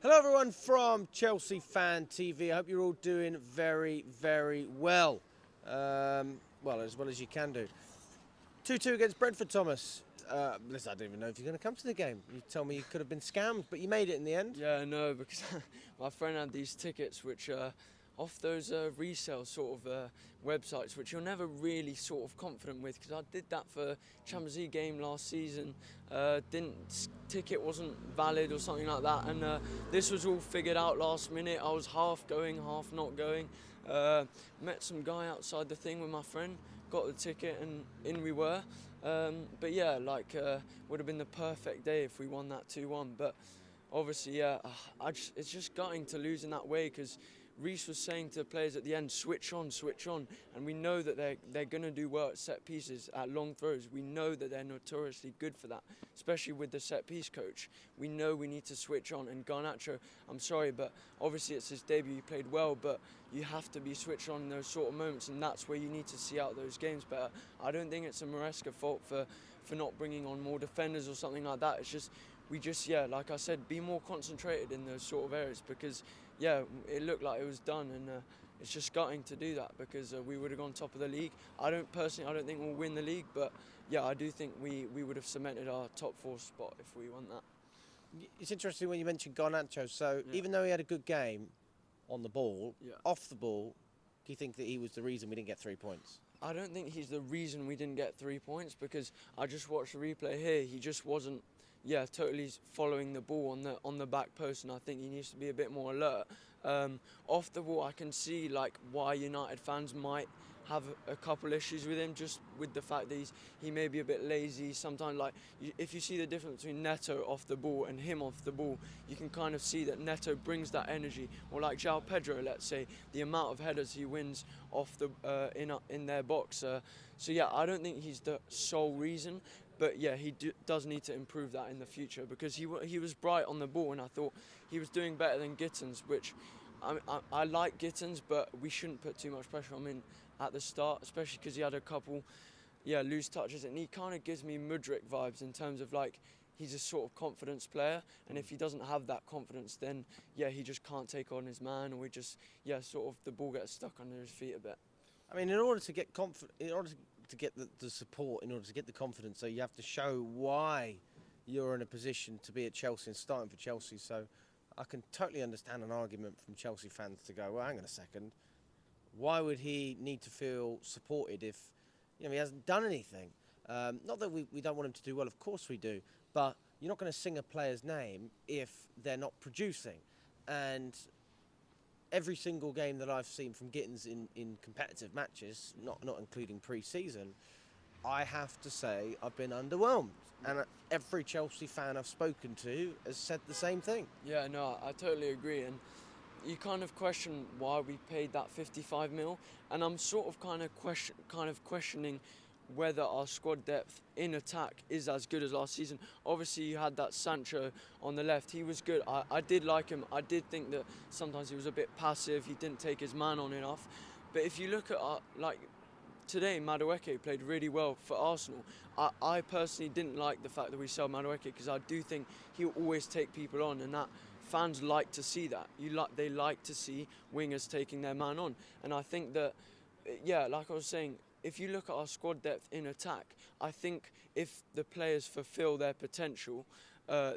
Hello everyone from Chelsea Fan TV. I hope you're all doing very, very well. Well, as well as you can do. 2-2 against Brentford, Thomas. Listen, I don't even know if you're going to come to the game. You told me you could have been scammed, but you made it in the end. Yeah, no, because my friend had these tickets which off those resale sort of websites, which you're never really sort of confident with, because I did that for Champions League game last season. Ticket wasn't valid or something like that, and this was all figured out last minute. I was half going, half not going. Met some guy outside the thing with my friend, got the ticket, and in we were. But yeah, would have been the perfect day if we won that 2-1. But obviously, yeah, it's just gutting to lose in that way, because Reece was saying to the players at the end, switch on, and we know that they're going to do well at set pieces, at long throws. We know that they're notoriously good for that, especially with the set piece coach. We know we need to switch on, and Garnacho, I'm sorry, but obviously it's his debut, he played well, but you have to be switched on in those sort of moments, and that's where you need to see out those games better. I don't think it's a Maresca fault for not bringing on more defenders or something like that. It's just, like I said, be more concentrated in those sort of areas, because yeah, it looked like it was done, and it's just gutting to do that, because we would have gone top of the league. I don't think we'll win the league, but yeah, I do think we would have cemented our top 4 spot if we won that. It's interesting when you mentioned Garnacho. So even though he had a good game on the ball, off the ball, do you think that he was the reason we didn't get 3 points? I don't think he's the reason we didn't get 3 points, because I just watched the replay here. He just wasn't, totally following the ball on the back post, and I think he needs to be a bit more alert. Off the ball, I can see why United fans might have a couple issues with him, just with the fact that he may be a bit lazy sometimes. If you see the difference between Neto off the ball and him off the ball, you can kind of see that Neto brings that energy. Or like João Pedro, let's say, the amount of headers he wins off the in their box. So yeah, I don't think he's the sole reason. But yeah, he does need to improve that in the future, because he was bright on the ball, and I thought he was doing better than Gittins, which I like Gittins, but we shouldn't put too much pressure on him at the start, especially because he had a couple loose touches, and he kind of gives me Mudryk vibes in terms of he's a sort of confidence player, and if he doesn't have that confidence, then he just can't take on his man, or sort of the ball gets stuck under his feet a bit. I mean, in order to get to get the support, in order to get the confidence, so you have to show why you're in a position to be at Chelsea and starting for Chelsea. So I can totally understand an argument from Chelsea fans to go, well, hang on a second, why would he need to feel supported if he hasn't done anything? Not that we don't want him to do well, of course we do, but you're not going to sing a player's name if they're not producing. And every single game that I've seen from Gittins in competitive matches, not including pre-season, I have to say I've been underwhelmed. And every Chelsea fan I've spoken to has said the same thing. Yeah, no, I totally agree. And you kind of question why we paid that 55 mil, and I'm sort of kind of questioning whether our squad depth in attack is as good as last season. Obviously, you had that Sancho on the left. He was good. I did like him. I did think that sometimes he was a bit passive. He didn't take his man on enough. But if you look at today, Madueke played really well for Arsenal. I personally didn't like the fact that we sell Madueke, because I do think he'll always take people on, and that fans like to see that. They like to see wingers taking their man on. And I think that, like I was saying, if you look at our squad depth in attack, I think if the players fulfill their potential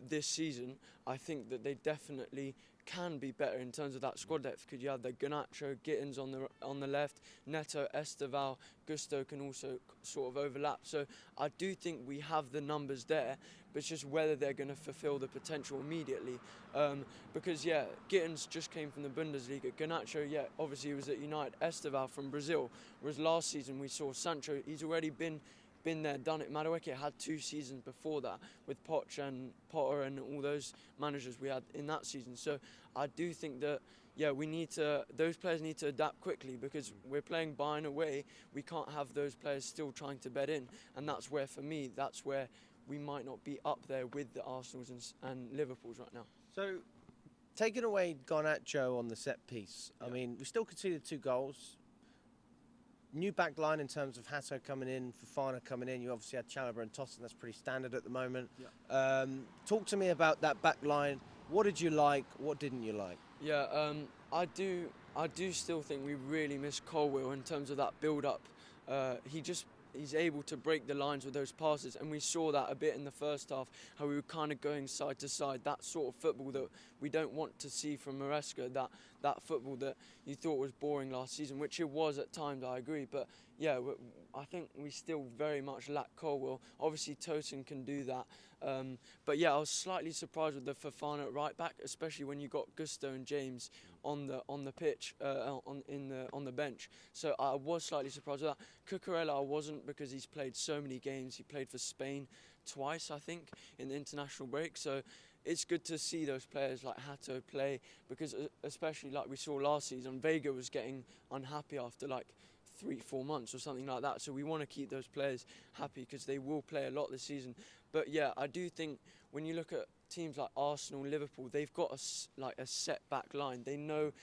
this season, I think that they definitely can be better in terms of that squad depth, because you have the Garnacho, Gittins on the left, Neto, Esteval, Gusto can also sort of overlap. So I do think we have the numbers there, but it's just whether they're going to fulfill the potential immediately. Because Gittins just came from the Bundesliga. Garnacho, obviously he was at United. Esteval from Brazil, whereas last season we saw Sancho, he's already been there, done it. Madueke had 2 seasons before that with Poch and Potter and all those managers we had in that season. So I do think that those players need to adapt quickly, because we're playing Bayern away. We can't have those players still trying to bed in, and that's where, for me, that's where we might not be up there with the Arsenals and Liverpools right now. So taking away Garnacho on the set piece, I mean, we still conceded 2 goals. New backline in terms of Hato coming in, Fofana coming in. You obviously had Chalobah and Tosin. That's pretty standard at the moment. Talk to me about that backline What did you like? What didn't you like? Yeah, I do still think we really miss Colwill in terms of that build-up. He's able to break the lines with those passes, and we saw that a bit in the first half, how we were kind of going side to side, that sort of football that we don't want to see from Maresca, that football that you thought was boring last season, which it was at times, I agree, but yeah, I think we still very much lack Colwill. Obviously Tosin can do that, but yeah, I was slightly surprised with the Fofana at right back, especially when you got Gusto and James on the pitch, on the bench. So I was slightly surprised with that. Cucurella I wasn't, because he's played so many games. He played for Spain twice, I think, in the international break. So it's good to see those players like Hato play, because especially like we saw last season, Vega was getting unhappy after like 3-4 months or something like that. So we want to keep those players happy, because they will play a lot this season. But yeah, I do think when you look at teams like Arsenal, Liverpool, they've got a set back line. They know,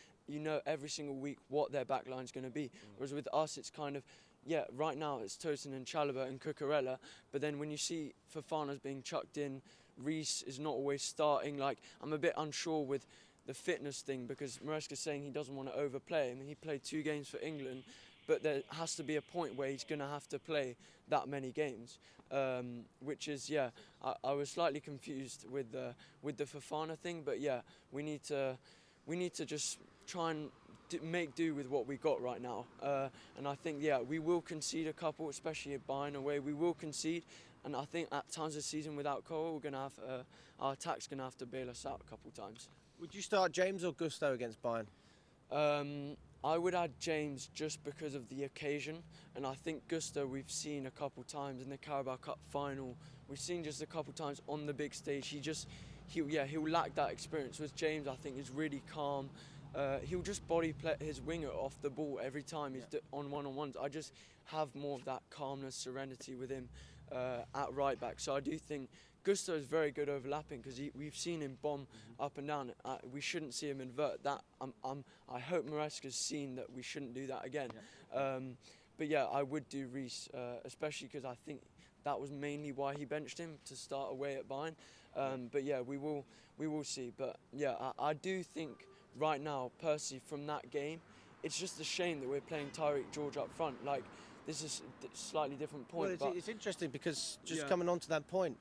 every single week what their back line's going to be. Whereas with us, it's kind of, yeah, right now it's Tosin and Chalobah and Cucurella. But then when you see Fofana's being chucked in, Reece is not always starting. Like, I'm a bit unsure with the fitness thing, because Maresca's saying he doesn't want to overplay him. He played 2 games for England, but there has to be a point where he's going to have to play that many games, which is, yeah, I was slightly confused with the Fofana thing, but yeah, we need to just try and make do with what we got right now, and I think, yeah, we will concede a couple, especially at Bayern away. We will concede, and I think at times this season without Cole, we're going to have our attack's going to have to bail us out a couple times. Would you start James or Gusto against Bayern? I would add James just because of the occasion, and I think Gusto we've seen a couple times in the Carabao Cup final. We've seen just a couple times on the big stage. He'll lack that experience. With James, I think is really calm. He'll just body play his winger off the ball every time he's on one-on-ones. I just have more of that calmness, serenity with him at right back. So I do think Gusto is very good overlapping, because we've seen him bomb up and down. We shouldn't see him invert that. I hope Maresca's seen that we shouldn't do that again. Yeah. But yeah, I would do Reece, especially because I think that was mainly why he benched him, to start away at Bayern. But yeah, we will see. But yeah, I do think right now, personally, from that game, it's just a shame that we're playing Tyreek George up front. Like, this is a slightly different point. Well, it's interesting, because just coming on to that point,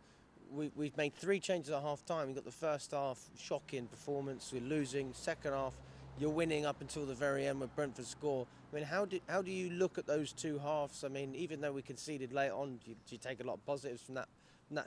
we've made 3 changes at half time. We've got the first half, shocking performance, we're losing. Second half, you're winning up until the very end with Brentford score. I mean, how do you look at those 2 halves? I mean, even though we conceded late on, do you take a lot of positives from that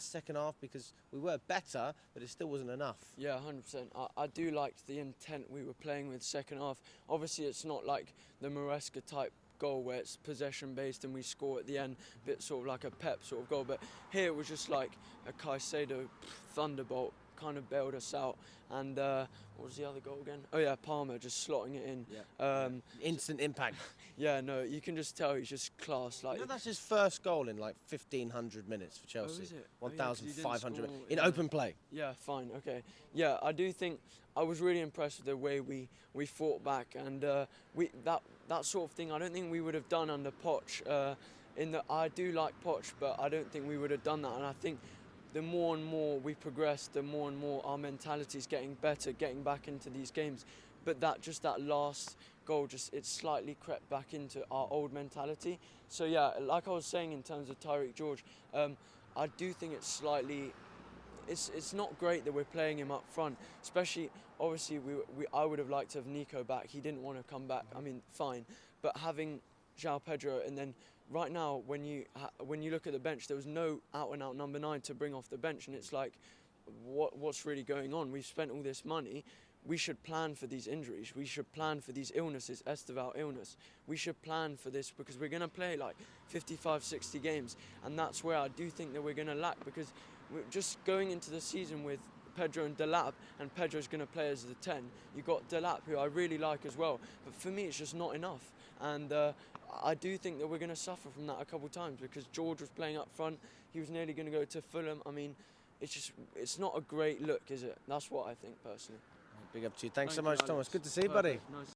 second half? Because we were better, but it still wasn't enough. Yeah, 100%. I do like the intent we were playing with second half. Obviously, it's not like the Maresca type goal where it's possession based and we score at the end, a bit sort of like a Pep sort of goal, but here it was just like a Caicedo thunderbolt, kind of bailed us out. And what was the other goal again? Oh yeah, Palmer just slotting it in. Instant impact. Yeah, no, you can just tell he's just class. Like, that's his first goal in like 1,500 minutes for Chelsea. Oh, is it? 1,500 minutes in open play. Yeah, fine, okay. Yeah, I do think I was really impressed with the way we fought back, and that sort of thing I don't think we would have done under Poch. I do like Poch, but I don't think we would have done that. And I think the more and more we progress, the more and more our mentality is getting better, getting back into these games. But that last goal, it's slightly crept back into our old mentality. So yeah, like I was saying in terms of Tyreek George, I do think it's slightly. It's not great that we're playing him up front, especially, obviously, I would have liked to have Nico back. He didn't want to come back. I mean, fine. But having João Pedro, and then right now, when you look at the bench, there was no out-and-out number 9 to bring off the bench, and it's like, what's really going on? We've spent all this money. We should plan for these injuries. We should plan for these illnesses, Esteval illness. We should plan for this, because we're going to play like 55, 60 games, and that's where I do think that we're going to lack, because we're just going into the season with Pedro and Delap, and Pedro's going to play as the 10. You've got Delap, who I really like as well, but for me it's just not enough. And I do think that we're going to suffer from that a couple of times, because George was playing up front. He was nearly going to go to Fulham. I mean, it's not a great look, is it? That's what I think personally. Big up to you. Thanks so much, Thomas. Good to see you, buddy. Nice.